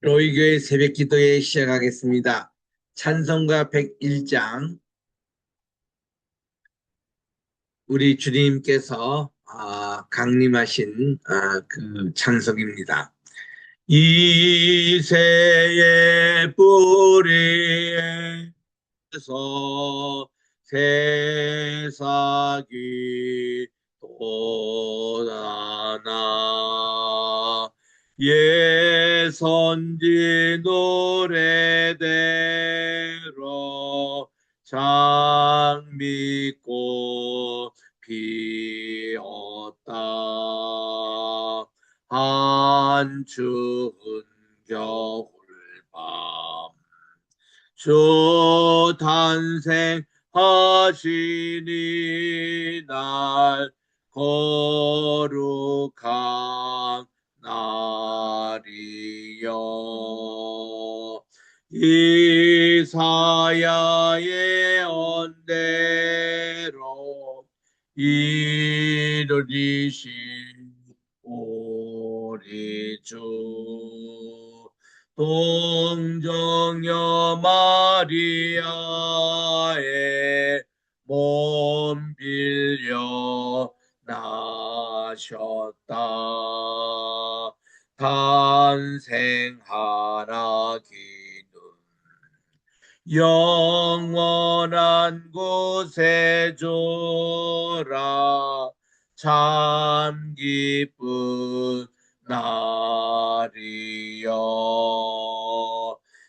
로이교의 새벽 기도회 시작하겠습니다. 찬송가 101장 우리 주님께서 강림하신 그 찬송입니다. 이새의 뿌리에서 새싹이 돋아나 선지 노래대로 장미꽃 피었다. 한 추운 겨울밤 주 탄생하시니 날 거룩한 날이여. 이사야의 언대로 이르리신 우리 주 동정녀 마리아의 몸 빌려 나셨다. 탄생하라 기는 영원한 곳에 조라. 참 기쁜 날이여.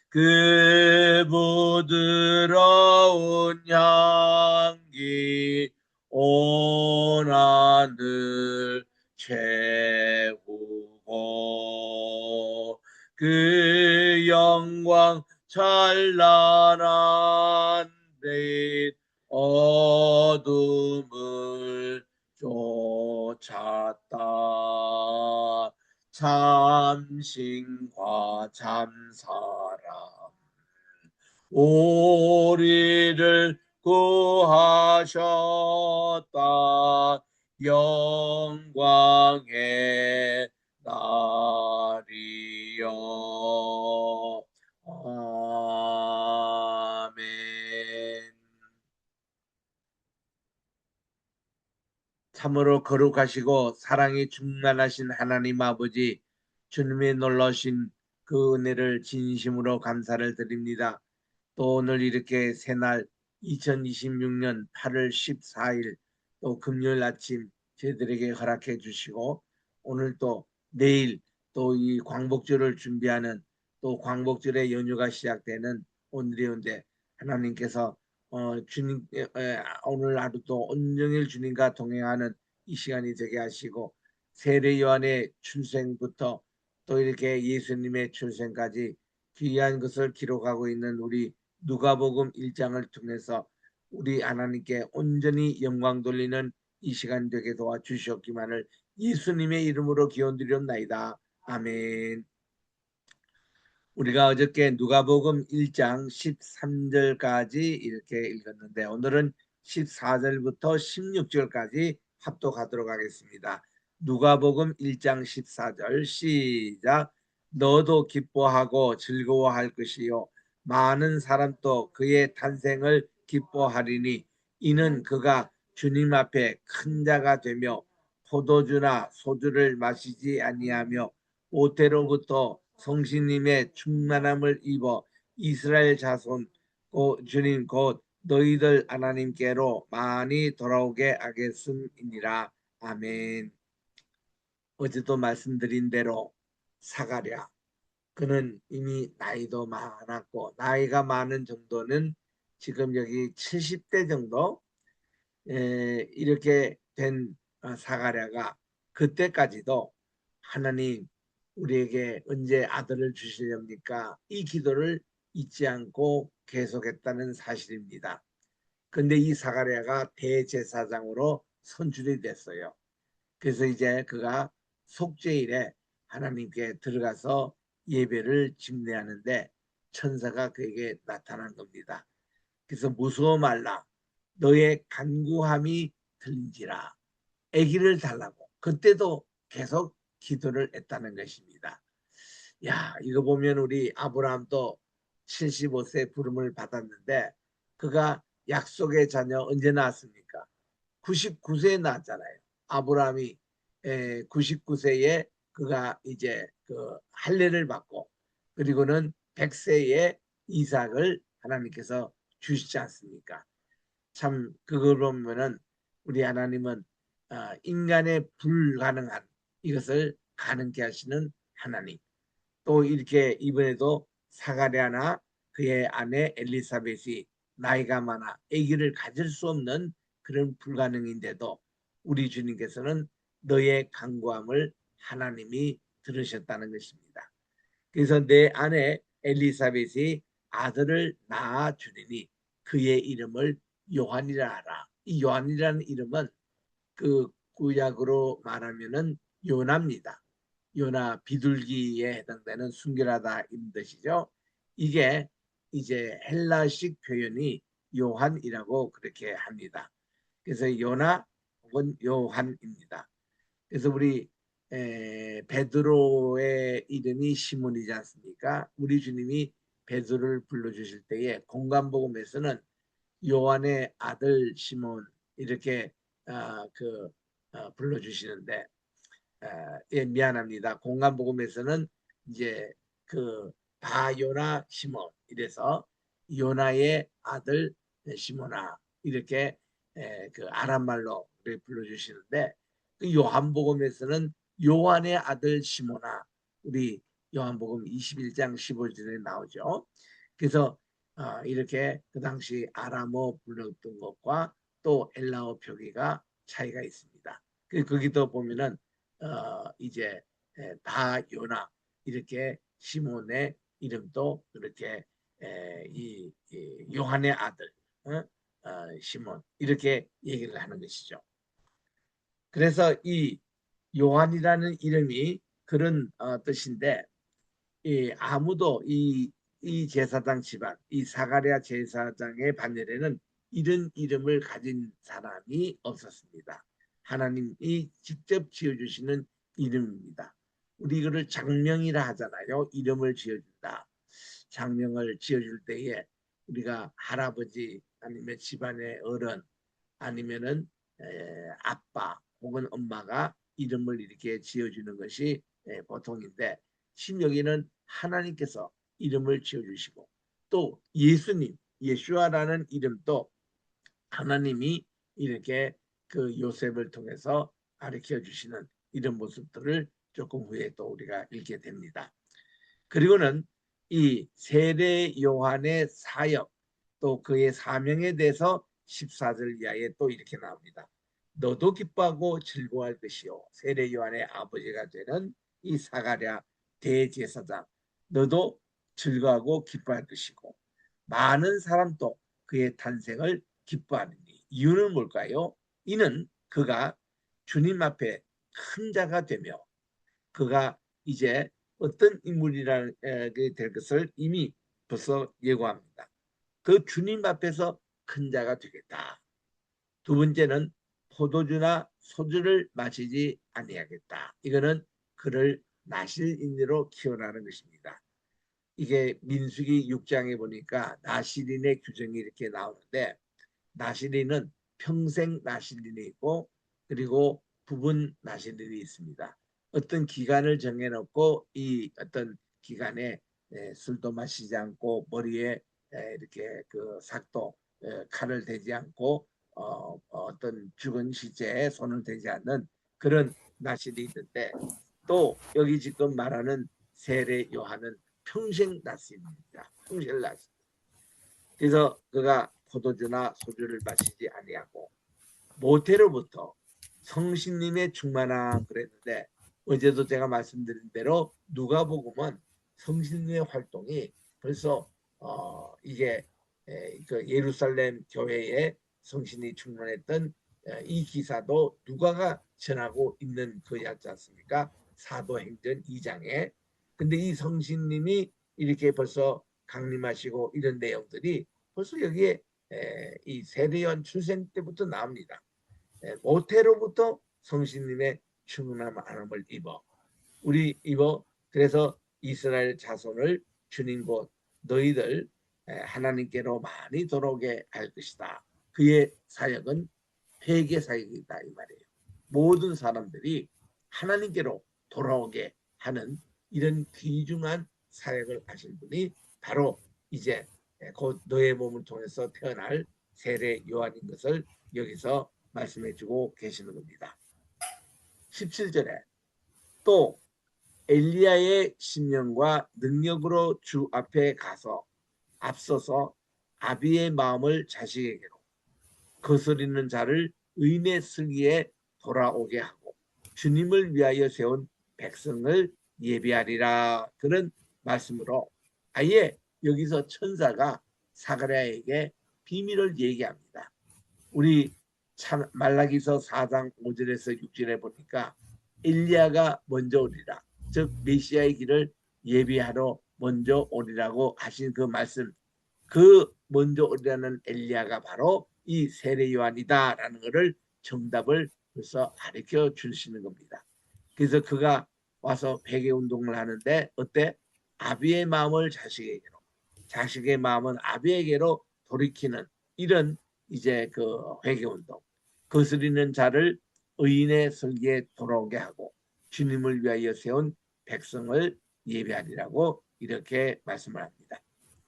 그 부드러운 향기 온 하늘 채우고 그 영광 찬란한 빛 어둠을 쫓았다. 참신과 참사랑 우리를 구하셨다. 영광의 날이여. 아멘. 참으로 거룩하시고 사랑이 충만하신 하나님 아버지, 주님의 놀라신 그 은혜를 진심으로 감사를 드립니다. 또 오늘 이렇게 새날 2026년 8월 14일 또 금요일 아침 저희들에게 허락해 주시고, 오늘 또 내일 또 이 광복절을 준비하는 또 광복절의 연휴가 시작되는 오늘이온데, 하나님께서 주님 오늘 하루도 온종일 주님과 동행하는 이 시간이 되게 하시고, 세례 요한의 출생부터 또 이렇게 예수님의 출생까지 귀한 것을 기록하고 있는 우리 누가복음 1장을 통해서 우리 하나님께 온전히 영광 돌리는 이 시간 되게 도와주시옵기만을 예수님의 이름으로 기원드리옵나이다. 아멘. 우리가 어저께 누가복음 1장 13절까지 이렇게 읽었는데, 오늘은 14절부터 16절까지 합독하도록 하겠습니다. 누가복음 1장 14절 시작. 너도 기뻐하고 즐거워할 것이요 많은 사람도 그의 탄생을 기뻐하리니 이는 그가 주님 앞에 큰 자가 되며 포도주나 소주를 마시지 아니하며 모태로부터 성신님의 충만함을 입어 이스라엘 자손 주님 곧 너희들 하나님께로 많이 돌아오게 하겠음이니라. 아멘. 어제도 말씀드린 대로 사가랴, 그는 이미 나이도 많았고, 나이가 많은 정도는 지금 여기 70대 정도 이렇게 된 사가랴가 그때까지도 하나님 우리에게 언제 아들을 주시렵니까? 이 기도를 잊지 않고 계속했다는 사실입니다. 근데 이 사가랴가 대제사장으로 선출이 됐어요. 그래서 이제 그가 속죄일에 하나님께 들어가서 예배를 집례하는데 천사가 그에게 나타난 겁니다. 그래서 무서워 말라, 너의 간구함이 들린지라. 아기를 달라고 그때도 계속 기도를 했다는 것입니다. 야, 이거 보면 우리 아브라함도 75세 부름을 받았는데 그가 약속의 자녀 언제 낳았습니까? 99세에 낳았잖아요. 아브라함이 99세에 그가 이제 그 할례를 받고 그리고는 100세에 이삭을 하나님께서 주시지 않습니까? 참 그걸 보면은 우리 하나님은 인간의 불가능한 이것을 가능케 하시는 하나님. 또 이렇게 이번에도 사가랴나 그의 아내 엘리사벳이 나이가 많아 아기를 가질 수 없는 그런 불가능인데도 우리 주님께서는 너의 간구함을 하나님이 들으셨다는 것입니다. 그래서 내 아내 엘리사벳이 아들을 낳아 주리니 그의 이름을 요한이라 하라. 이 요한이라는 이름은 그 구약으로 말하면은 요나입니다. 요나 비둘기에 해당되는 순결하다 이런 뜻이죠. 이게 이제 헬라식 표현이 요한이라고 그렇게 합니다. 그래서 요나 혹은 요한입니다. 그래서 우리 베드로의 이름이 시몬이지 않습니까? 우리 주님이 베드로를 불러주실 때에 공관복음에서는 요한의 아들 시몬 이렇게 불러주시는데 예, 미안합니다. 공간복음에서는 이제 그 바요나 시몬 이래서 요나의 아들 시몬아 이렇게 그 아람말로 불러주시는데 그 요한복음에서는 요한의 아들 시몬아 우리 요한복음 21장 15절에 나오죠. 그래서 이렇게 그 당시 아람어 불렀던 것과 또 엘라어 표기가 차이가 있습니다. 거기도 보면은 이제 바요나 이렇게 시몬의 이름도 그렇게 이 요한의 아들 시몬 이렇게 얘기를 하는 것이죠. 그래서 이 요한이라는 이름이 그런 뜻인데 아무도 이 제사장 집안, 이 사가랴 제사장의 반열에는 이런 이름을 가진 사람이 없었습니다. 하나님이 직접 지어주시는 이름입니다. 우리 이거를 장명이라 하잖아요. 이름을 지어준다. 장명을 지어줄 때에 우리가 할아버지 아니면 집안의 어른 아니면은 아빠 혹은 엄마가 이름을 이렇게 지어주는 것이 보통인데 신여기는 하나님께서 이름을 지어주시고 또 예수님 예슈아라는 이름도 하나님이 이렇게 그 요셉을 통해서 가르쳐 주시는 이런 모습들을 조금 후에 또 우리가 읽게 됩니다. 그리고는 이 세례 요한의 사역 또 그의 사명에 대해서 14절 이하에 또 이렇게 나옵니다. 너도 기뻐하고 즐거워할 것이요 세례 요한의 아버지가 되는 이 사가랴 대제사장 너도 즐거워하고 기뻐할 것이고 많은 사람도 그의 탄생을 기뻐하느니 이유는 뭘까요? 이는 그가 주님 앞에 큰 자가 되며 그가 이제 어떤 인물이라는 될 것을 이미 벌써 예고합니다. 그 주님 앞에서 큰 자가 되겠다. 두 번째는 포도주나 소주를 마시지 아니하겠다. 이거는 그를 나실인으로 키워나는 것입니다. 이게 민수기 6장에 보니까 나실인의 규정이 이렇게 나오는데 나실인은 평생 나실인이 있고 그리고 부분 나실인이 있습니다. 어떤 기간을 정해놓고 이 어떤 기간에 술도 마시지 않고 머리에 이렇게 그 삭도 칼을 대지 않고 어떤 죽은 시체에 손을 대지 않는 그런 나실이 있는데 또 여기 지금 말하는 세례 요한은 평생 나실입니다. 평생 나실. 그래서 그가 포도주나 소주를 마시지 아니하고 모태로부터 성신님의 충만함 그랬는데 어제도 제가 말씀드린 대로 누가복음은 성신님의 활동이 벌써 이게 그 예루살렘 교회에 성신이 충만했던 이 기사도 누가가 전하고 있는 거였지 않습니까? 사도행전 2장에. 근데 이 성신님이 이렇게 벌써 강림하시고 이런 내용들이 벌써 여기에 이 세례요한 출생 때부터 나옵니다. 모태로부터 성신님의 충만함을 입어 우리 입어 그래서 이스라엘 자손을 주님 곧 너희들 하나님께로 많이 돌아오게 할 것이다. 그의 사역은 회개 사역이다 이 말이에요. 모든 사람들이 하나님께로 돌아오게 하는 이런 귀중한 사역을 하신 분이 바로 이제 곧 너의 몸을 통해서 태어날 세례 요한인 것을 여기서 말씀해 주고 계시는 겁니다. 17절에 또 엘리야의 심령과 능력으로 주 앞에 가서 앞서서 아비의 마음을 자식에게로 거스리는 자를 의인의 슬기에 돌아오게 하고 주님을 위하여 세운 백성을 예비하리라. 그런 말씀으로 아예 여기서 천사가 사가랴에게 비밀을 얘기합니다. 우리 말라기서 4장 5절에서 6절에 보니까 엘리야가 먼저 오리라. 즉 메시아의 길을 예비하러 먼저 오리라고 하신 그 말씀, 그 먼저 오리라는 엘리야가 바로 이 세례 요한이다라는 것을 정답을 벌써 가르쳐 주시는 겁니다. 그래서 그가 와서 회개 운동을 하는데 어때? 아비의 마음을 자식에게로, 자식의 마음은 아비에게로 돌이키는 이런 이제 그 회개 운동. 거스리는 자를 의인의 설계에 돌아오게 하고 주님을 위하여 세운 백성을 예배하리라고 이렇게 말씀을 합니다.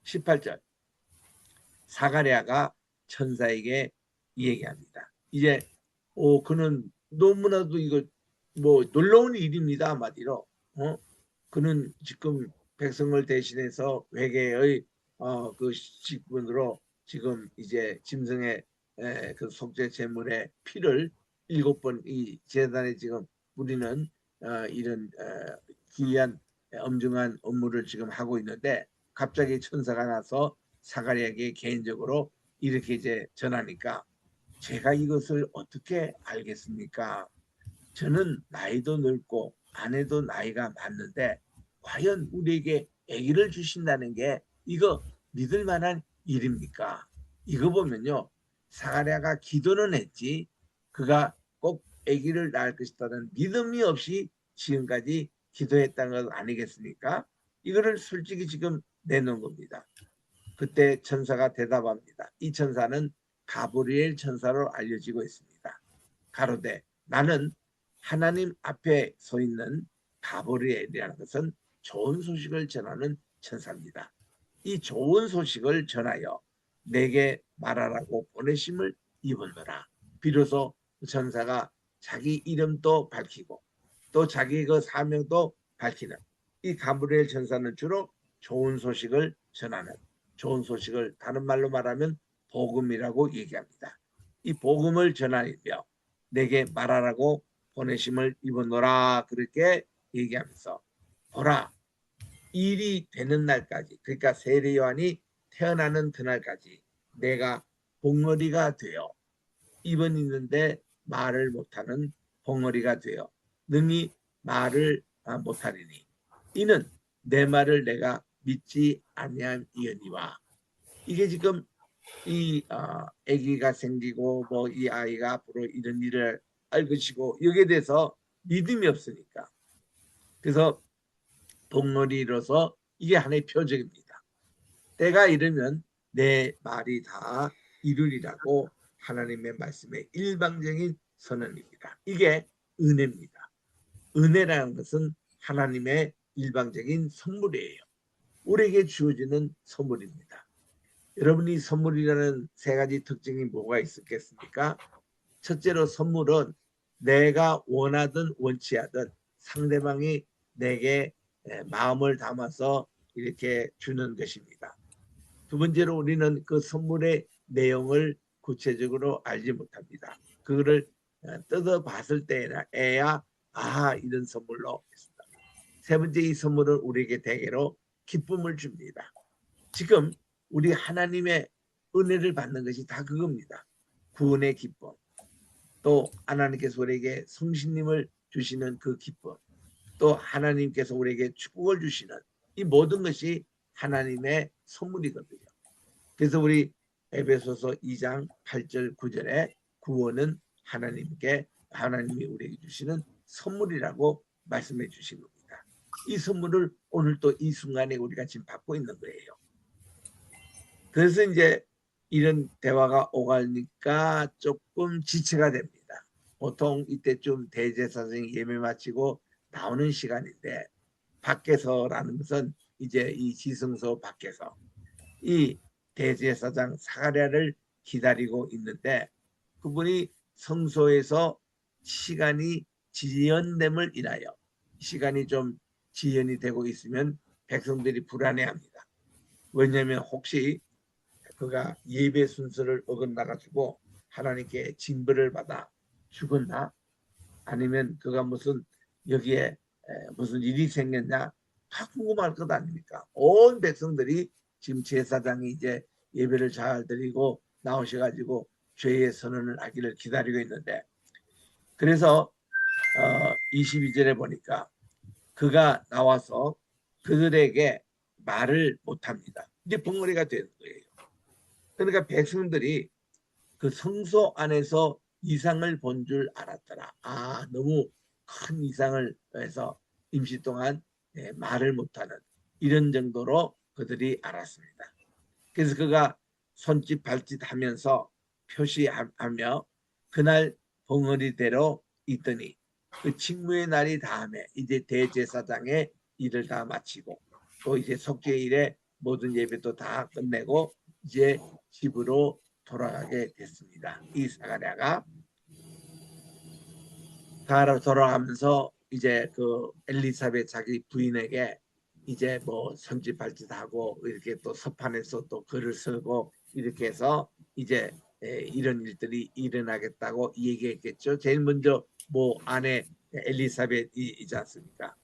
18절 사가랴가 천사에게 얘기합니다. 이제 그는 너무나도 이거 뭐 놀라운 일입니다. 한마디로 그는 지금 백성을 대신해서 회개의 그 직분으로 지금 이제 짐승의 그 속죄 제물의 피를 7번 이 제단에 지금 우리는 이런 기이한 엄중한 업무를 지금 하고 있는데 갑자기 천사가 나서 사가랴에게 개인적으로 이렇게 이제 전하니까 제가 이것을 어떻게 알겠습니까? 저는 나이도 늙고 아내도 나이가 많는데 과연 우리에게 아기를 주신다는 게 이거 믿을 만한 일입니까? 이거 보면요. 사가랴가 기도는 했지 그가 꼭 아기를 낳을 것이라는 믿음이 없이 지금까지 기도했다는 것 아니겠습니까? 이거를 솔직히 지금 내놓은 겁니다. 그때 천사가 대답합니다. 이 천사는 가브리엘 천사로 알려지고 있습니다. 가로되 나는 하나님 앞에 서 있는 가브리엘이라는 것은 좋은 소식을 전하는 천사입니다. 이 좋은 소식을 전하여 내게 말하라고 보내심을 입었노라. 비로소 천사가 자기 이름도 밝히고 또 자기 그 사명도 밝히는 이 가브리엘 천사는 주로 좋은 소식을 전하는 좋은 소식을 다른 말로 말하면 복음이라고 얘기합니다. 이 복음을 전하며 내게 말하라고 보내심을 입었노라 그렇게 얘기하면서 보라 일이 되는 날까지 그러니까 세례 요한이 태어나는 그날까지 내가 봉어리가 되어 입은 있는데 말을 못하는 봉어리가 되어 능히 말을 못하리니 이는 내 말을 내가 믿지 아니함이니와 이게 지금 이 아기가 생기고 뭐 이 아이가 앞으로 이런 일을 알 것이고 여기에 대해서 믿음이 없으니까 그래서 봉어리로서 이게 하나의 표적입니다. 때가 이르면 내 말이 다 이루리라고 하나님의 말씀의 일방적인 선언입니다. 이게 은혜입니다. 은혜라는 것은 하나님의 일방적인 선물이에요. 우리에게 주어지는 선물입니다. 여러분이 선물이라는 세 가지 특징이 뭐가 있겠습니까? 첫째로 선물은 내가 원하든 원치 않든 상대방이 내게 마음을 담아서 이렇게 주는 것입니다. 두 번째로 우리는 그 선물의 내용을 구체적으로 알지 못합니다. 그거를 뜯어봤을 때에야 이런 선물로 했습니다. 세 번째 이 선물은 우리에게 대개로 기쁨을 줍니다. 지금 우리 하나님의 은혜를 받는 것이 다 그겁니다. 구원의 기쁨, 또 하나님께서 우리에게 성신님을 주시는 그 기쁨, 또 하나님께서 우리에게 축복을 주시는 이 모든 것이 하나님의 선물이거든요. 그래서 우리 에베소서 2장 8절 9절에 구원은 하나님이 우리에게 주시는 선물이라고 말씀해 주신 겁니다. 이 선물을 오늘 또 이 순간에 우리가 지금 받고 있는 거예요. 그래서 이제 이런 대화가 오가니까 조금 지체가 됩니다. 보통 이때쯤 대제사장이 예배 마치고 나오는 시간인데 밖에서라는 것은 이제 이 지성소 밖에서 이 대제사장 사가랴를 기다리고 있는데 그분이 성소에서 시간이 지연됨을 인하여 시간이 좀 지연이 되고 있으면 백성들이 불안해합니다. 왜냐하면 혹시 그가 예배 순서를 어긋나가지고 하나님께 징벌을 받아 죽었나? 아니면 그가 무슨 여기에 무슨 일이 생겼냐? 다 궁금할 것 아닙니까? 온 백성들이 지금 제사장이 이제 예배를 잘 드리고 나오셔가지고 죄의 선언을 하기를 기다리고 있는데 그래서 22절에 보니까 그가 나와서 그들에게 말을 못합니다. 이제 벙어리가 되는 거예요. 그러니까 백성들이 그 성소 안에서 이상을 본 줄 알았더라. 아, 너무 큰 이상을 해서 임시 동안 말을 못하는 이런 정도로 그들이 알았습니다. 그래서 그가 손짓 발짓 하면서 표시하며 그날 벙어리대로 있더니 그 직무의 날이 다음에 이제 대제사장의 일을 다 마치고 또 이제 속죄일에 모든 예배도 다 끝내고 이제 집으로 돌아가게 됐습니다. 이 사가랴가 돌아가면서 이제 그 엘리사벳 자기 부인에게 이제 뭐 손짓 발짓하고 이렇게 또 서판에서 또 글을 쓰고 이렇게 해서 이제 이런 일들이 일어나겠다고 얘기했겠죠. 제일 먼저 뭐 아내 엘리사벳이지 않습니까?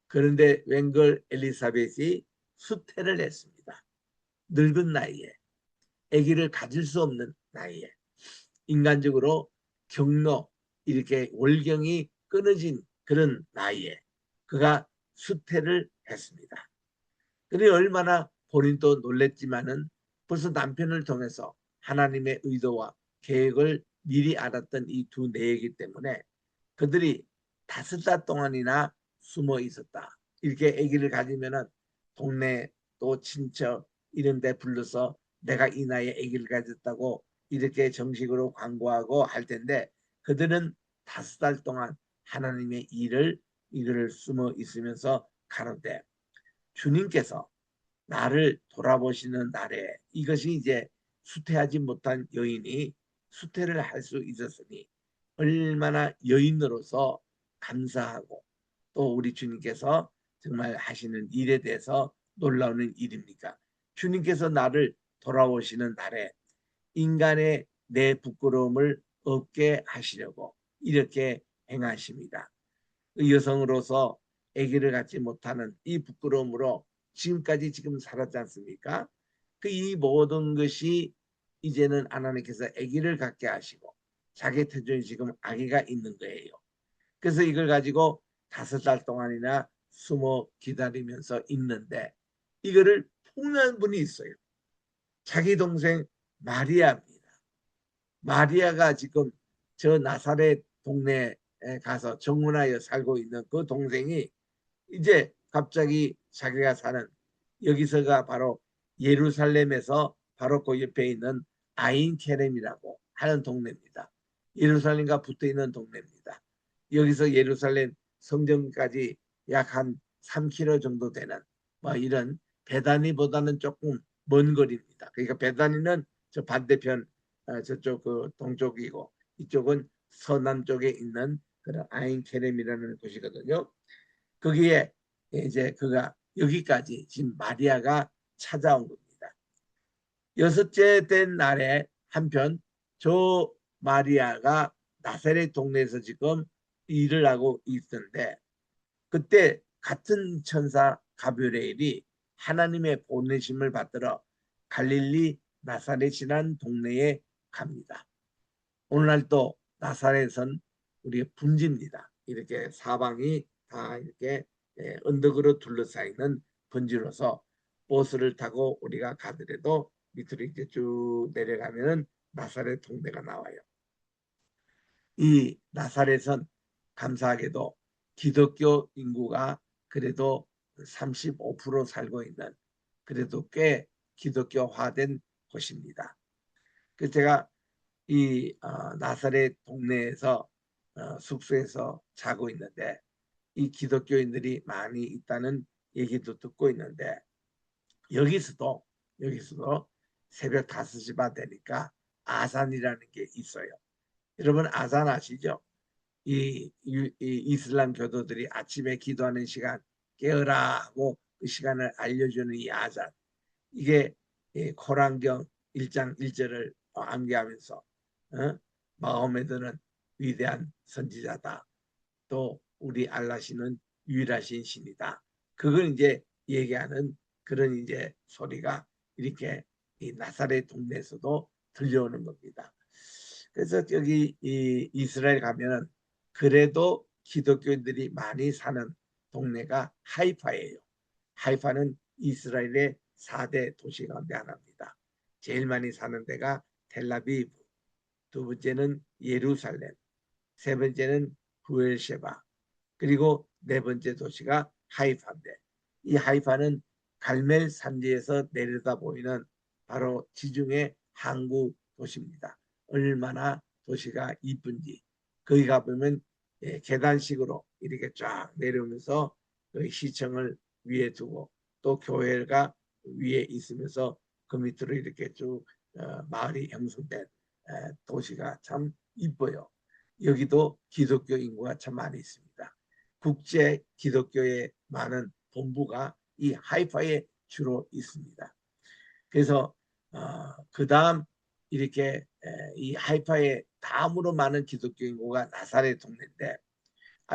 그런데 웬걸 엘리사벳이 수태를 했습니다. 늙은 나이에 아기를 가질 수 없는 나이에 인간적으로 경로 이렇게 월경이 끊어진 그런 나이에 그가 수태를 했습니다. 그래 얼마나 본인도 놀랬지만은 벌써 남편을 통해서 하나님의 의도와 계획을 미리 알았던 이 두 내이기 때문에 그들이 5달 동안이나 숨어 있었다. 이렇게 아기를 가지면은 동네 또 친척 이런 데 불러서 내가 이 나이에 아기를 가졌다고 이렇게 정식으로 광고하고 할 텐데 그들은 5달 동안 하나님의 일을 숨어 있으면서 가는데 주님께서 나를 돌아보시는 날에 이것이 이제 수태하지 못한 여인이 수태를 할 수 있었으니 얼마나 여인으로서 감사하고 또 우리 주님께서 정말 하시는 일에 대해서 놀라우는 일입니까? 주님께서 나를 돌아오시는 날에 인간의 내 부끄러움을 없게 하시려고 이렇게 행하십니다. 그 여성으로서 아기를 갖지 못하는 이 부끄러움으로 지금까지 지금 살았지 않습니까? 그 이 모든 것이 이제는 하나님께서 아기를 갖게 하시고 자기 태중에 지금 아기가 있는 거예요. 그래서 이걸 가지고 5달 동안이나 숨어 기다리면서 있는데 이거를 폭로한 분이 있어요. 자기 동생 마리아입니다. 마리아가 지금 저 나사렛 동네에 가서 정문하여 살고 있는 그 동생이 이제 갑자기 자기가 사는 여기서가 바로 예루살렘에서 바로 그 옆에 있는 아인케렘이라고 하는 동네입니다. 예루살렘과 붙어 있는 동네입니다. 여기서 예루살렘 성전까지 약 한 3km 정도 되는 뭐 이런 베다니보다는 조금 먼 거리입니다. 그러니까 베다니는 저 반대편 저쪽 그 동쪽이고 이쪽은 서남 쪽에 있는 그런 아인케렘이라는 곳이거든요. 거기에 이제 그가 여기까지 지금 마리아가 찾아온 겁니다. 6째 된 날에 한편 저 마리아가 나사렛 동네에서 지금 일을 하고 있었는데 그때 같은 천사 가브리엘이 하나님의 보내심을 받들어 갈릴리 나사렛이란 동네에 갑니다. 오늘날 또 나사렛은 우리의 분지입니다. 이렇게 사방이 다 이렇게 언덕으로 둘러싸이는 분지로서 버스를 타고 우리가 가더라도 밑으로 이제 쭉 내려가면은 나사렛 동네가 나와요. 이 나사렛은 감사하게도 기독교 인구가 그래도 35% 살고 있는 그래도 꽤 기독교화된 곳입니다. 그래서 제가 이 나사렛 동네에서 숙소에서 자고 있는데 이 기독교인들이 많이 있다는 얘기도 듣고 있는데 여기서도 새벽 5시 반 되니까 아산이라는 게 있어요. 여러분 아산 아시죠? 이 이슬람 교도들이 아침에 기도하는 시간 깨어라 하고 그 시간을 알려주는 이 아산 이게 코란경 1장 1절을 암기하면서 마호메드는 위대한 선지자다. 또 우리 알라시는 유일하신 신이다. 그걸 이제 얘기하는 그런 이제 소리가 이렇게 이 나사렛 동네에서도 들려오는 겁니다. 그래서 여기 이 이스라엘 가면은 그래도 기독교인들이 많이 사는 동네가 하이파예요. 하이파는 이스라엘의 4대 도시 가운데 하나입니다. 제일 많이 사는 데가 텔라비브, 두 번째는 예루살렘, 세 번째는 부엘셰바, 그리고 네 번째 도시가 하이파인데 이 하이파는 갈멜 산지에서 내려다 보이는 바로 지중해 항구 도시입니다. 얼마나 도시가 이쁜지 거기 가보면 계단식으로 이렇게 쫙 내려오면서 그 시청을 위에 두고 또 교회가 위에 있으면서 그 밑으로 이렇게 쭉 마을이 형성된 도시가 참 이뻐요. 여기도 기독교 인구가 참 많이 있습니다. 국제 기독교의 많은 본부가 이 하이파에 주로 있습니다. 그래서 그 다음 이렇게 이 하이파의 다음으로 많은 기독교 인구가 나사렛 동네인데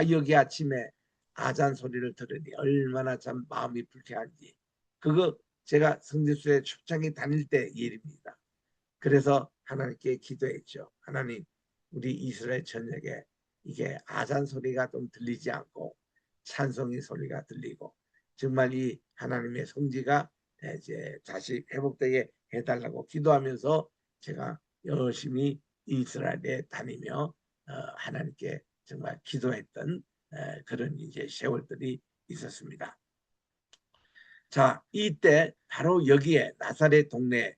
여기 아침에 아잔 소리를 들으니 얼마나 참 마음이 불쾌한지 그거 제가 성지순례 초창기 다닐 때 일입니다. 그래서 하나님께 기도했죠. 하나님 우리 이스라엘 전역에 이게 아잔 소리가 좀 들리지 않고 찬송의 소리가 들리고 정말 이 하나님의 성지가 이제 다시 회복되게 해달라고 기도하면서 제가 열심히 이스라엘에 다니며 하나님께 정말 기도했던 그런 이제 세월들이 있었습니다. 자, 이때 바로 여기에 나사렛 동네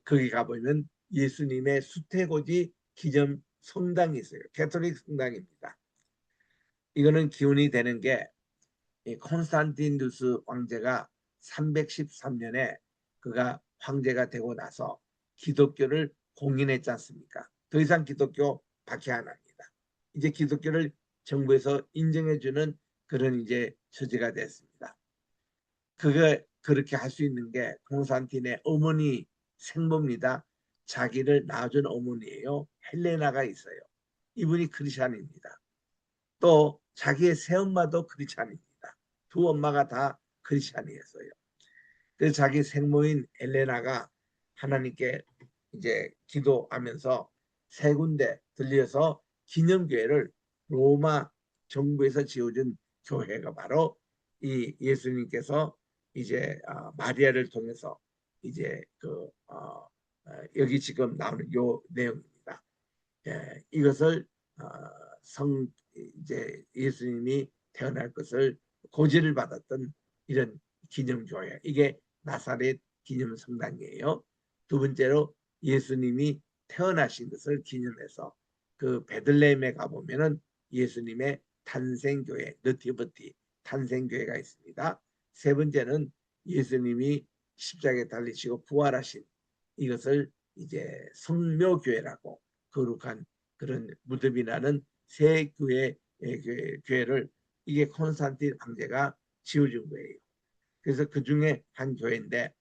거기 가보면 예수님의 수태고지 기념 성당이 있어요. 캐톨릭 성당입니다. 이거는 기원이 되는 게 콘스탄티누스 황제가 313년에 그가 황제가 되고 나서 기독교를 공인했지 않습니까? 더 이상 기독교 박해 안 합니다. 이제 기독교를 정부에서 인정해주는 그런 이제 처지가 됐습니다. 그게 그렇게 할 수 있는 게 콘스탄틴의 어머니 생모입니다. 자기를 낳아준 어머니예요. 헬레나가 있어요. 이분이 크리스찬입니다. 또 자기의 새엄마도 크리스찬입니다. 두 엄마가 다 크리스찬이었어요. 그래서 자기 생모인 헬레나가 하나님께 이제 기도하면서 세 군데 들려서 기념교회를 로마 정부에서 지어준 교회가 바로 이 예수님께서 이제 마리아를 통해서 이제 여기 지금 나오는 요 내용입니다. 이것을 성 이제 예수님이 태어날 것을 고지를 받았던 이런 기념교회 이게 나사렛 기념성당이에요. 두 번째로 예수님이 태어나신 것을 기념해서 그 베들레헴에 가보면은 예수님의 탄생교회 너티버티 탄생교회가 있습니다. 세 번째는 예수님이 십자가에 달리시고 부활하신 이것을 이제 성묘교회라고 거룩한 그런 무덤이 나는 새 교회를 이게 콘스탄틴 황제가 지어준 거예요. 그래서 그 중에 한 교회인데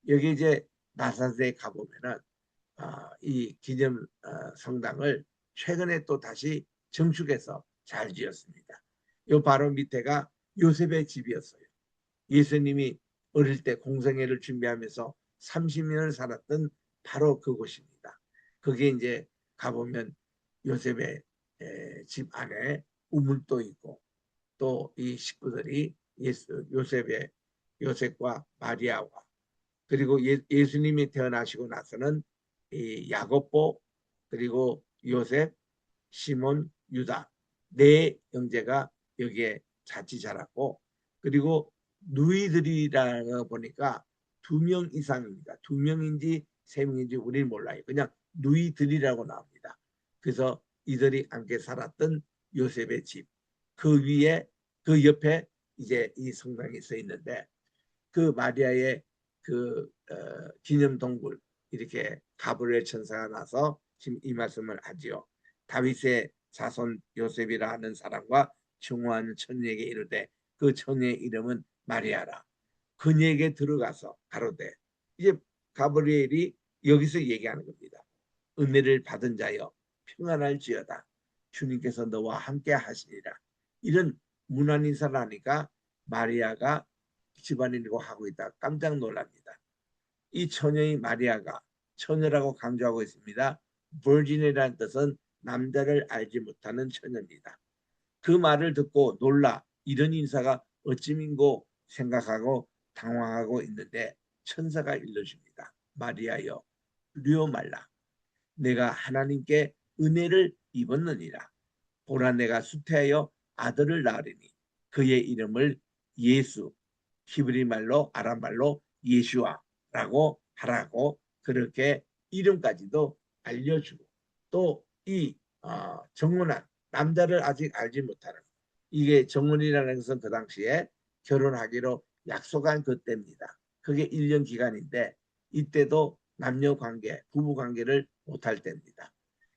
여기 이제 나사렛에 가보면은 이 기념 성당을 최근에 또 다시 정축해서 잘 지었습니다. 요 바로 밑에가 요셉의 집이었어요. 예수님이 어릴 때 공생애를 준비하면서 30년을 살았던 바로 그곳입니다. 거기에 이제 가보면 요셉의 집 안에 우물도 있고 또 이 식구들이 요셉과 마리아와 그리고 예수님이 태어나시고 나서는 이 야고보 그리고 요셉, 시몬, 유다 네 형제가 여기에 자칫 자랐고, 그리고 누이들이라 보니까 2명 이상입니다. 2명인지 3명인지 우리는 몰라요. 그냥 누이들이라고 나옵니다. 그래서 이들이 함께 살았던 요셉의 집, 그 위에 그 옆에 이제 이 성당이 써 있는데, 그 마리아의 그 기념 동굴, 이렇게 가브리엘 천사가 나서 지금 이 말씀을 하지요. 다윗의 자손 요셉이라 하는 사람과 중후한 처녀에게 이르되 그 처녀의 이름은 마리아라. 그녀에게 들어가서 가로되, 이제 가브리엘이 여기서 얘기하는 겁니다. 은혜를 받은 자여 평안할지어다. 주님께서 너와 함께 하시리라. 이런 문안 인사를 하니까 마리아가 집안일이고 하고 있다 깜짝 놀랍니다. 이 처녀의 마리아가, 처녀라고 강조하고 있습니다. virgin이라는 뜻은 남자를 알지 못하는 처녀입니다. 그 말을 듣고 놀라 이런 인사가 어찌민고 생각하고 당황하고 있는데 천사가 일러줍니다. 마리아여 두려워 말라. 내가 하나님께 은혜를 입었느니라. 보라 내가 수태하여 아들을 낳으리니 그의 이름을 예수, 히브리 말로 아람 말로 예슈아라고 하라고 그렇게 이름까지도 알려주고, 또 이 정혼한 남자를 아직 알지 못하는, 이게 정혼이라는 것은 그 당시에 결혼하기로 약속한 그때입니다. 그게 1년 기간인데 이때도 남녀 관계, 부부 관계를 못할 때입니다.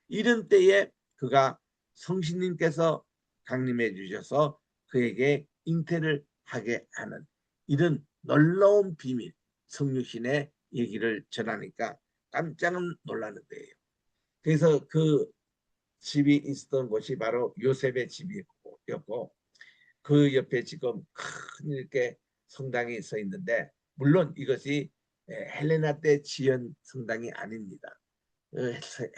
이런 때에 그가 성신님께서 강림해 주셔서 그에게 잉태를 하게 하는 이런 놀라운 비밀, 성육신의 얘기를 전하니까 깜짝 놀라는 거예요. 그래서 그 집이 있었던 곳이 바로 요셉의 집이었고, 그 옆에 지금 큰 이렇게 성당이 서 있는데, 물론 이것이 헬레나 때 지은 성당이 아닙니다.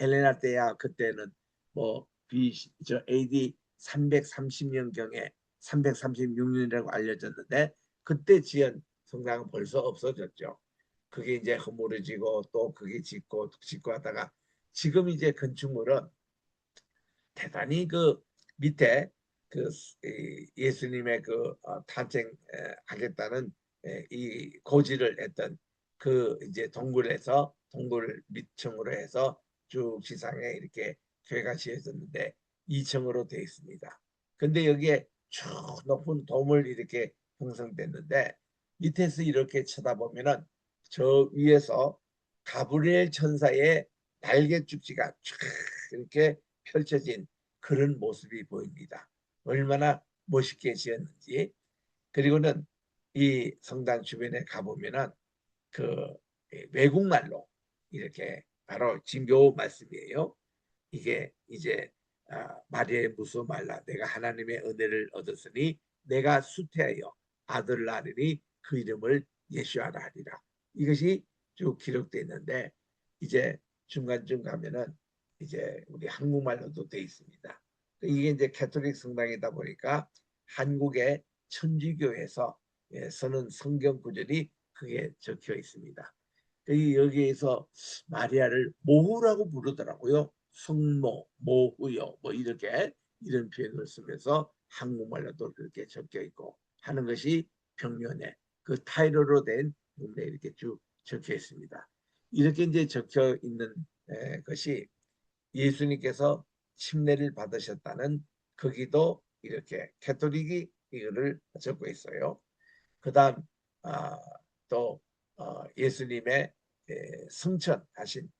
헬레나 때야 그때는 뭐 AD 330년경에 336년이라고 알려졌는데, 그때 지은 성당은 벌써 없어졌죠. 그게 이제 허물어지고 또 그게 짓고 하다가 지금 이제 건축물은 대단히 그 밑에 그 예수님의 그 탄생하겠다는 이 고지를 했던 그 이제 동굴 밑층으로 해서 쭉 지상에 이렇게 교회가 지어졌는데 2층으로 되어 있습니다. 근데 여기에 쭉 높은 돔을 이렇게 형성됐는데, 밑에서 이렇게 쳐다보면은 저 위에서 가브리엘 천사의 날개 축지가 쫙 이렇게 펼쳐진 그런 모습이 보입니다. 얼마나 멋있게 지었는지. 그리고는 이 성당 주변에 가보면은 그 외국말로 이렇게, 바로 지금 요 말씀이에요. 이게 이제 마리아의 무수 말라 내가 하나님의 은혜를 얻었으니 내가 수태하여 아들을 낳으리니 그 이름을 예수하라 하리라. 이것이 쭉 기록되어 있는데, 이제 중간쯤 가면은 이제 우리 한국말로도 되어 있습니다. 이게 이제 캐톨릭 성당이다 보니까 한국의 천주교에서 쓰는 성경 구절이 그게 적혀 있습니다. 여기에서 마리아를 모후라고 부르더라고요. 성모, 모후요, 뭐 이렇게 이런 표현을 쓰면서 한국말로도 그렇게 적혀 있고 하는 것이 벽면에 그 타일러로 된 문에 이렇게 쭉 적혀 있습니다. 이렇게 이제 적혀 있는 것이 예수님께서 침례를 받으셨다는, 거기도 이렇게 캐톨릭이 이거를 적고 있어요. 그다음 또 예수님의 승천하신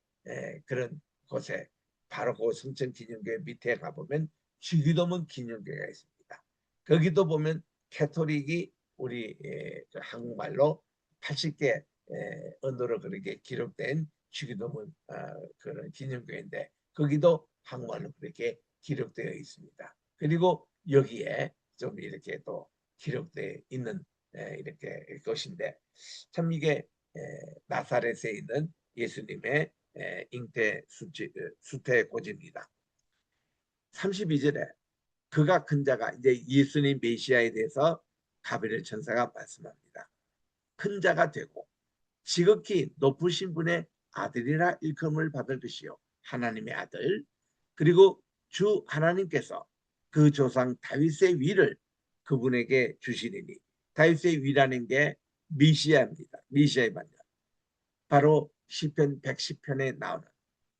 그런 곳에, 바로 그 승천 기념교회 밑에 가보면 주기도문 기념교회가 있습니다. 거기도 보면 캐톨릭이 우리 그 한국말로 80개 언어로 그렇게 기록된 주기도문 그런 기념교회인데, 거기도 한국말로 그렇게 기록되어 있습니다. 그리고 여기에 좀 이렇게 또 기록되어 있는 이렇게 것인데, 참 이게 나사렛에 있는 예수님의 잉태 수태 고지입니다. 32절에 그가 큰 자가, 이제 예수님 메시아에 대해서 가브리엘 천사가 말씀합니다. 큰 자가 되고 지극히 높으신 분의 아들이라 일컬음을 받을 것이요 하나님의 아들, 그리고 주 하나님께서 그 조상 다윗의 위를 그분에게 주시리니. 다윗의 위라는 게 미시아입니다. 미시아의 반역. 바로 시편 110편에 나오는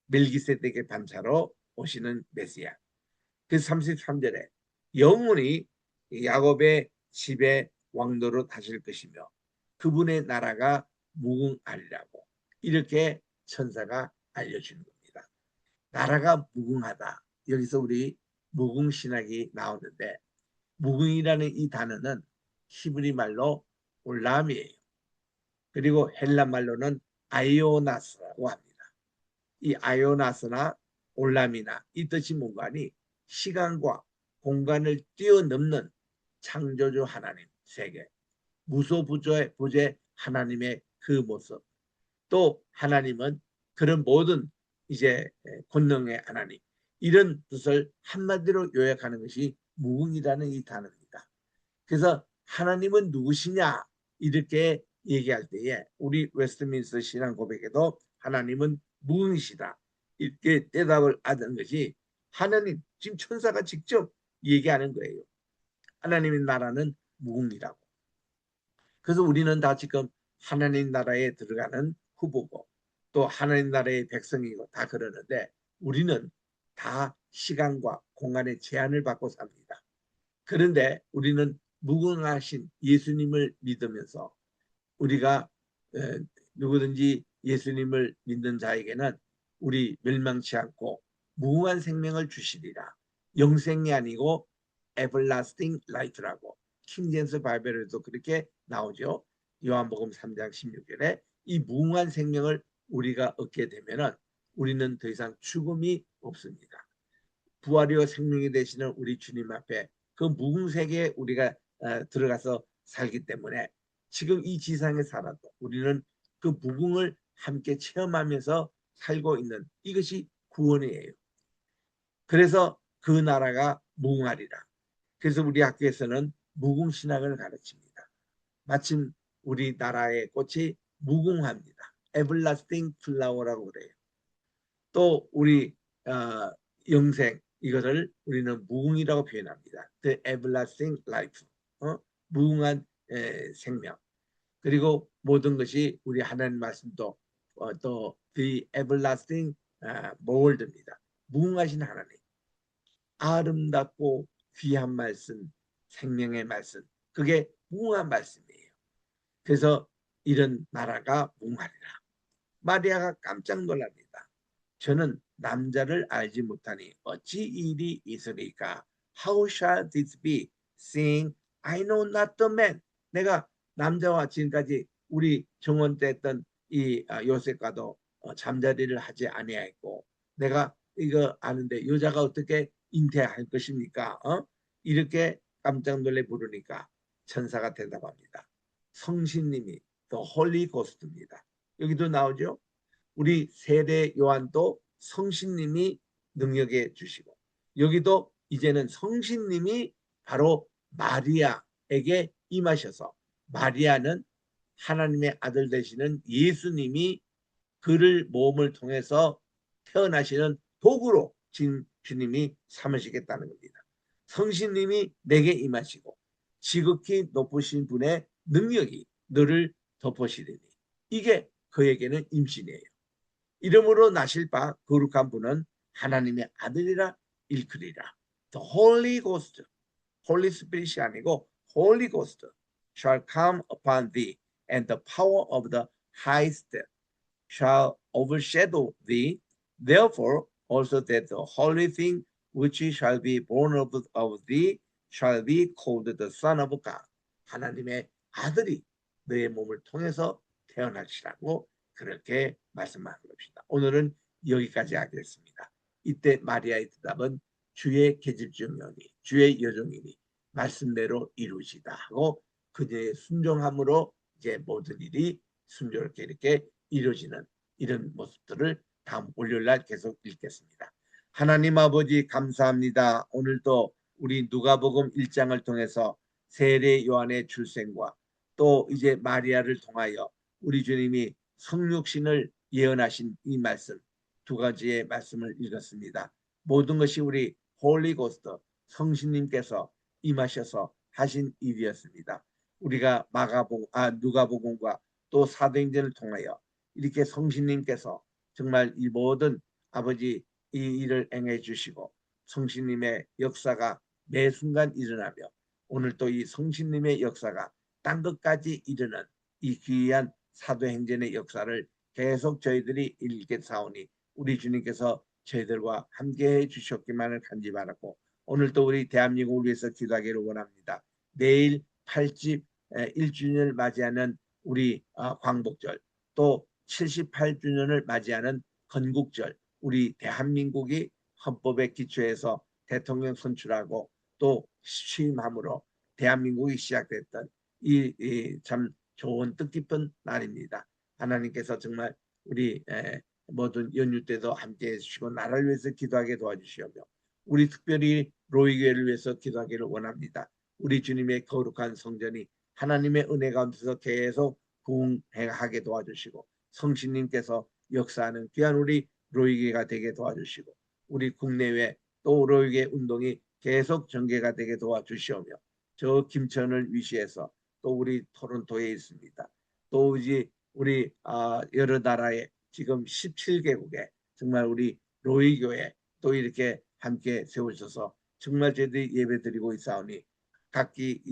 멜기세덱의 반차로 오시는 메시아. 그 33절에 영원히 야곱의 집에 왕도로 다실 것이며 그분의 나라가 무궁하리라고 이렇게 천사가 알려주는 겁니다. 나라가 무궁하다. 여기서 우리 무궁신학이 나오는데 무궁이라는 이 단어는 히브리 말로 올람이에요. 그리고 헬라 말로는 아이오나스라고 합니다. 이 아이오나스나 올람이나 이 뜻이 뭔가니 시간과 공간을 뛰어넘는 창조주 하나님 세계, 무소부재 하나님의 그 모습, 또 하나님은 그런 모든 이제 권능의 하나님, 이런 뜻을 한마디로 요약하는 것이 무궁이라는 이 단어입니다. 그래서 하나님은 누구시냐 이렇게 얘기할 때에 우리 웨스트민스터 신앙 고백에도 하나님은 무궁이시다 이렇게 대답을 하는 것이 하나님, 지금 천사가 직접 얘기하는 거예요. 하나님의 나라는 무궁이라고. 그래서 우리는 다 지금 하나님 나라에 들어가는 후보고 또 하나님 나라의 백성이고 다 그러는데 우리는 다 시간과 공간의 제한을 받고 삽니다. 그런데 우리는 무궁하신 예수님을 믿으면서 우리가 누구든지 예수님을 믿는 자에게는 우리 멸망치 않고 무궁한 생명을 주시리라. 영생이 아니고 everlasting life라고 킹제임스 바이블에도 그렇게 나오죠. 요한복음 3장 16절에 이 무궁한 생명을 우리가 얻게 되면은 우리는 더 이상 죽음이 없습니다. 부활이요 생명이 되시는 우리 주님 앞에 그 무궁세계에 우리가 들어가서 살기 때문에 지금 이 지상에 살아도 우리는 그 무궁을 함께 체험하면서 살고 있는 이것이 구원이에요. 그래서 그 나라가 무궁하리라. 그래서 우리 학교에서는 무궁신학을 가르칩니다. 마침 우리나라의 꽃이 무궁합니다. 에블라스팅 플라워라고 그래요. 또 우리 영생 이것을 우리는 무궁이라고 표현합니다. The everlasting life, 무궁한 생명. 그리고 모든 것이 우리 하나님 말씀도 또 The everlasting world입니다. 무궁하신 하나님, 아름답고 귀한 말씀, 생명의 말씀, 그게 무궁한 말씀이에요. 그래서 이런 나라가 무궁하리라. 마리아가 깜짝 놀랍니다. 저는 남자를 알지 못하니 어찌 일이 있으리까? How shall this be, seeing I know not the man? 내가 남자와 지금까지 우리 정원 때 했던 이 요셉과도 잠자리를 하지 아니하였고 내가 이거 아는데 여자가 어떻게 잉태할 것입니까? 이렇게 깜짝 놀래 부르니까 천사가 대답합니다. 성신님이 The Holy Ghost입니다. 여기도 나오죠. 우리 세례 요한도 성신님이 능력해 주시고 여기도 이제는 성신님이 바로 마리아에게 임하셔서 마리아는 하나님의 아들 되시는 예수님이 그를 몸을 통해서 태어나시는 도구로 주님이 삼으시겠다는 겁니다. 성신님이 내게 임하시고 지극히 높으신 분의 능력이 너를 덮으시리니 이게 그에게는 임신이에요. 이름으로 나실 바 거룩한 분은 하나님의 아들이라 일컬이라. The Holy Ghost, Holy Spirit이 아니고 Holy Ghost shall come upon thee, and the power of the highest shall overshadow thee. Therefore also that the holy thing which shall be born of thee shall be called the Son of God. 하나님의 아들이 너의 몸을 통해서 태어나시라고 그렇게 말씀하는 것입니다. 오늘은 여기까지 하겠습니다. 이때 마리아의 대답은 주의 계집종이니 주의 여종이니 말씀대로 이루시다 하고 그녀의 순종함으로 이제 모든 일이 순조롭게 이렇게 이루어지는 이런 모습들을 다음 월요일날 계속 읽겠습니다. 하나님 아버지 감사합니다. 오늘도 우리 누가복음 1장을 통해서 세례 요한의 출생과 또 이제 마리아를 통하여 우리 주님이 성육신을 예언하신 이 말씀 두 가지의 말씀을 읽었습니다. 모든 것이 우리 홀리 고스트 성신님께서 임하셔서 하신 일이었습니다. 우리가 누가복음과 또 사도행전을 통하여 이렇게 성신님께서 정말 이 모든 아버지 이 일을 행해 주시고 성신님의 역사가 매 순간 일어나며 오늘 또 이 성신님의 역사가 딴 것까지 이르는 이 귀한 사도행전의 역사를 계속 저희들이 읽겠사오니 우리 주님께서 저희들과 함께해 주셨기만을 간절히 바라고 오늘 또 우리 대한민국을 위해서 기도하기를 원합니다. 내일 8집 1주년을 맞이하는 우리 광복절 또 78주년을 맞이하는 건국절 우리 대한민국이 헌법에 기초해서 대통령 선출하고 또 취임함으로 대한민국이 시작됐던 이 참 좋은 뜻깊은 날입니다. 하나님께서 정말 우리 모든 연휴 때도 함께해 주시고 나라를 위해서 기도하게 도와주시오며 우리 특별히 로이교회를 위해서 기도하기를 원합니다. 우리 주님의 거룩한 성전이 하나님의 은혜 가운데서 계속 부흥하게 도와주시고 성신님께서 역사하는 귀한 우리 로이교회가 되게 도와주시고 우리 국내외 또 로이교회 운동이 계속 전개가 되게 도와주시오며 저 김천을 위시해서 또 우리 토론토에 있습니다. 또 우리 여러 나라에 지금 17개국에 정말 우리 로이교회 또 이렇게 함께 세우셔서 정말 저희들이 예배드리고 있사오니 각기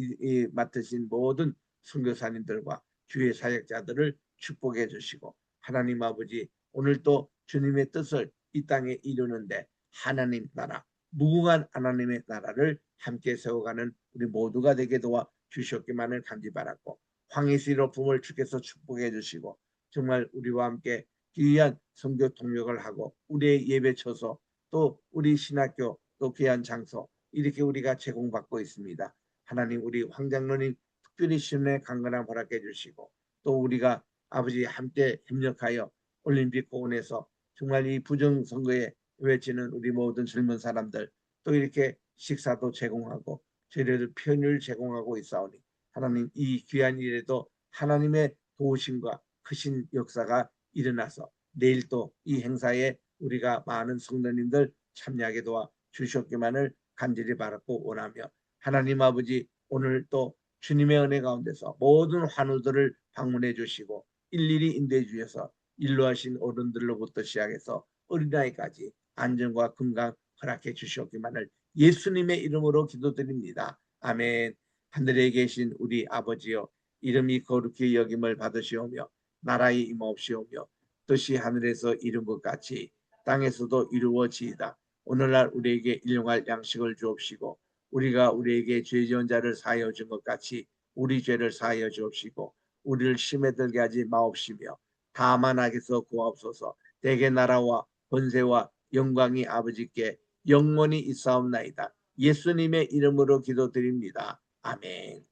맡으신 모든 선교사님들과 주의 사역자들을 축복해 주시고 하나님 아버지 오늘 또 주님의 뜻을 이 땅에 이루는데 하나님 나라 무궁한 하나님의 나라를 함께 세워가는 우리 모두가 되게 도와 주셨기만을 간절히 바랐고 황희수로 품을 주께서 축복해 주시고 정말 우리와 함께 귀한 선교 통역을 하고 우리의 예배처소 또 우리 신학교 또 귀한 장소 이렇게 우리가 제공받고 있습니다. 하나님 우리 황장로님 특별히 시험에 강건한 허락해 주시고 또 우리가 아버지 함께 협력하여 올림픽 공원에서 정말 이 부정선거에 외치는 우리 모든 젊은 사람들 또 이렇게 식사도 제공하고 저희들 편의를 제공하고 있사오니 하나님 이 귀한 일에도 하나님의 도우심과 크신 역사가 일어나서 내일 또 이 행사에 우리가 많은 성도님들 참여하게 도와 주셨기만을 간절히 바랐고 원하며 하나님 아버지 오늘 또 주님의 은혜 가운데서 모든 환우들을 방문해 주시고 일일이 인도해 주셔서 인로하신 어른들로부터 시작해서 어린아이까지 안전과 건강 허락해 주셨기만을 예수님의 이름으로 기도드립니다. 아멘. 하늘에 계신 우리 아버지여 이름이 거룩히 여김을 받으시오며 나라의 임하옵시오며 뜻이 하늘에서 이룬 것 같이 땅에서도 이루어지이다. 오늘날 우리에게 일용할 양식을 주옵시고 우리가 우리에게 죄 지은 자를 사하여 준 것 같이 우리 죄를 사하여 주옵시고 우리를 심에 들게 하지 마옵시며 다만 악에서 구하옵소서. 대개 나라와 권세와 영광이 아버지께 영원히 있사옵나이다. 예수님의 이름으로 기도드립니다. 아멘.